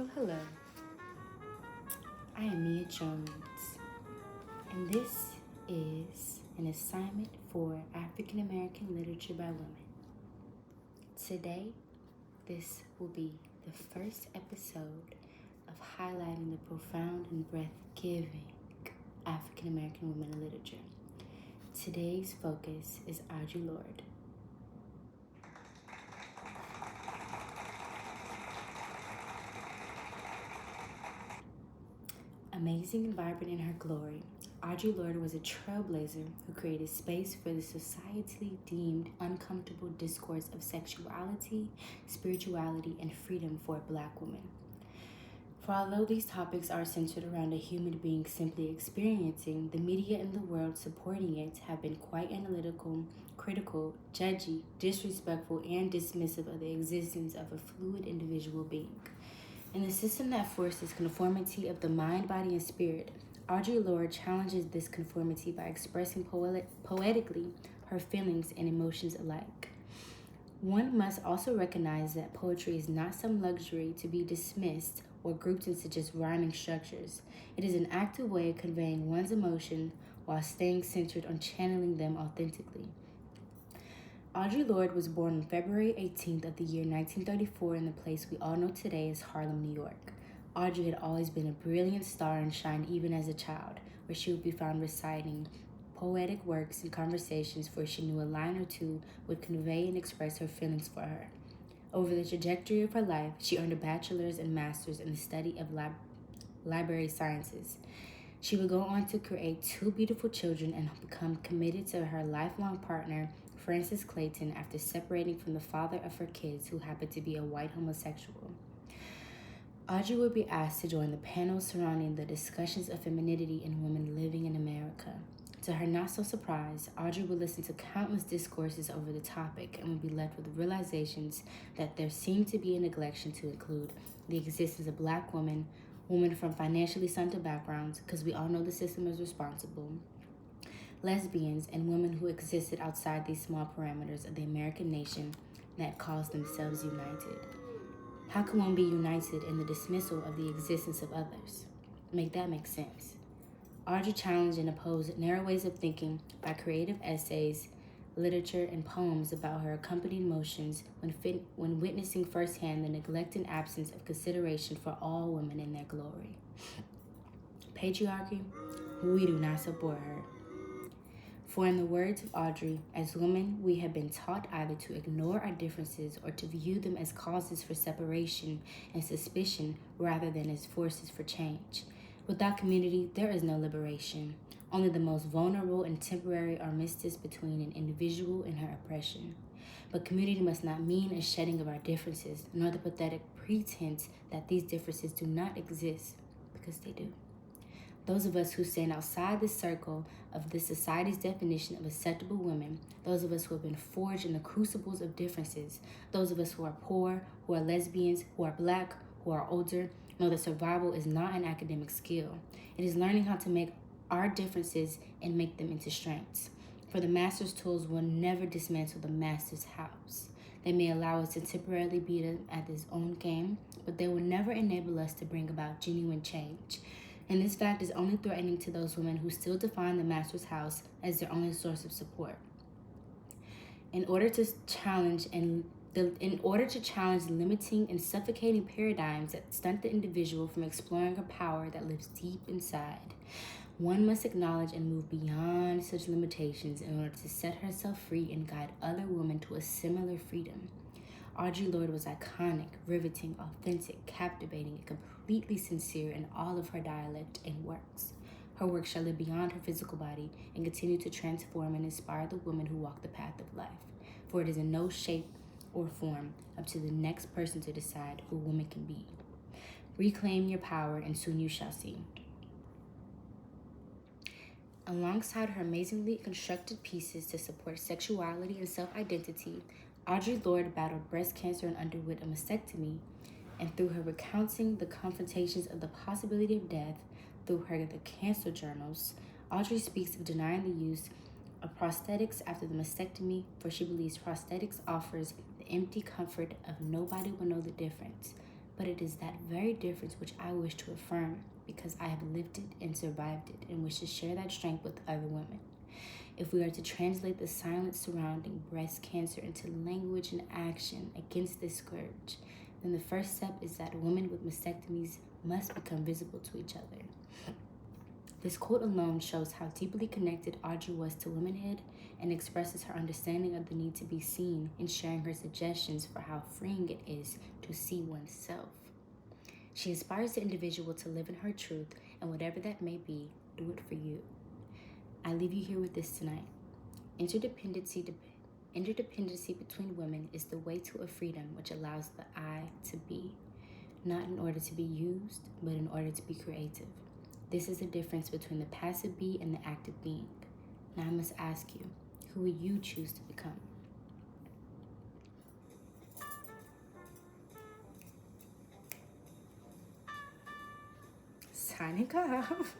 Well, hello. I am Mia Jones, and this is an assignment for African American literature by women. Today, this will be the first episode of highlighting the profound and breath-giving African American women in literature. Today's focus is Audre Lorde. Amazing and vibrant in her glory, Audre Lorde was a trailblazer who created space for the societally deemed uncomfortable discourse of sexuality, spirituality, and freedom for a Black woman. For although these topics are centered around a human being simply experiencing, the media and the world supporting it have been quite analytical, critical, judgy, disrespectful, and dismissive of the existence of a fluid individual being. In a system that forces conformity of the mind, body, and spirit, Audre Lorde challenges this conformity by expressing poetically her feelings and emotions alike. One must also recognize that poetry is not some luxury to be dismissed or grouped into just rhyming structures. It is an active way of conveying one's emotion while staying centered on channeling them authentically. Audre Lorde was born on February 18th of the year 1934 in the place we all know today as Harlem, New York. Audre had always been a brilliant star and shined even as a child, where she would be found reciting poetic works and conversations where she knew a line or two would convey and express her feelings for her. Over the trajectory of her life, she earned a bachelor's and master's in the study of library sciences. She would go on to create two beautiful children and become committed to her lifelong partner, Francis Clayton, after separating from the father of her kids, who happened to be a white homosexual. Audre would be asked to join the panel surrounding the discussions of femininity in women living in America. To her not-so-surprise, Audre would listen to countless discourses over the topic and would be left with realizations that there seemed to be a neglection to include the existence of Black women, women from financially stunted backgrounds, because we all know the system is responsible, lesbians, and women who existed outside these small parameters of the American nation that calls themselves united. How can one be united in the dismissal of the existence of others? Make that make sense. Audre challenged and opposed narrow ways of thinking by creative essays, literature, and poems about her accompanied emotions when witnessing firsthand the neglect and absence of consideration for all women in their glory. Patriarchy? We do not support her. For in the words of Audre, as women, we have been taught either to ignore our differences or to view them as causes for separation and suspicion rather than as forces for change. Without community, there is no liberation. Only the most vulnerable and temporary armistice between an individual and her oppression. But community must not mean a shedding of our differences, nor the pathetic pretense that these differences do not exist, because they do. Those of us who stand outside the circle of this society's definition of acceptable women, those of us who have been forged in the crucibles of differences, those of us who are poor, who are lesbians, who are Black, who are older, know that survival is not an academic skill. It is learning how to make our differences and make them into strengths. For the master's tools will never dismantle the master's house. They may allow us to temporarily beat him at his own game, but they will never enable us to bring about genuine change. And this fact is only threatening to those women who still define the master's house as their only source of support. In order to challenge limiting and suffocating paradigms that stunt the individual from exploring a power that lives deep inside, one must acknowledge and move beyond such limitations in order to set herself free and guide other women to a similar freedom. Audre Lorde was iconic, riveting, authentic, captivating, and completely sincere in all of her dialect and works. Her work shall live beyond her physical body and continue to transform and inspire the women who walk the path of life. For it is in no shape or form up to the next person to decide who a woman can be. Reclaim your power, and soon you shall see. Alongside her amazingly constructed pieces to support sexuality and self-identity, Audre Lorde battled breast cancer and underwent a mastectomy, and through her recounting the confrontations of the possibility of death through her The Cancer Journals, Audre speaks of denying the use of prosthetics after the mastectomy, for she believes prosthetics offers the empty comfort of nobody will know the difference. But it is that very difference which I wish to affirm because I have lived it and survived it and wish to share that strength with other women. If we are to translate the silence surrounding breast cancer into language and action against this scourge, then the first step is that women with mastectomies must become visible to each other. This quote alone shows how deeply connected Audrey was to womanhood and expresses her understanding of the need to be seen in sharing her suggestions for how freeing it is to see oneself. She inspires the individual to live in her truth, and whatever that may be, do it for you. I leave you here with this tonight. Interdependency between women is the way to a freedom which allows the I to be, not in order to be used, but in order to be creative. This is the difference between the passive be and the active being. Now I must ask you, who will you choose to become? Signing off.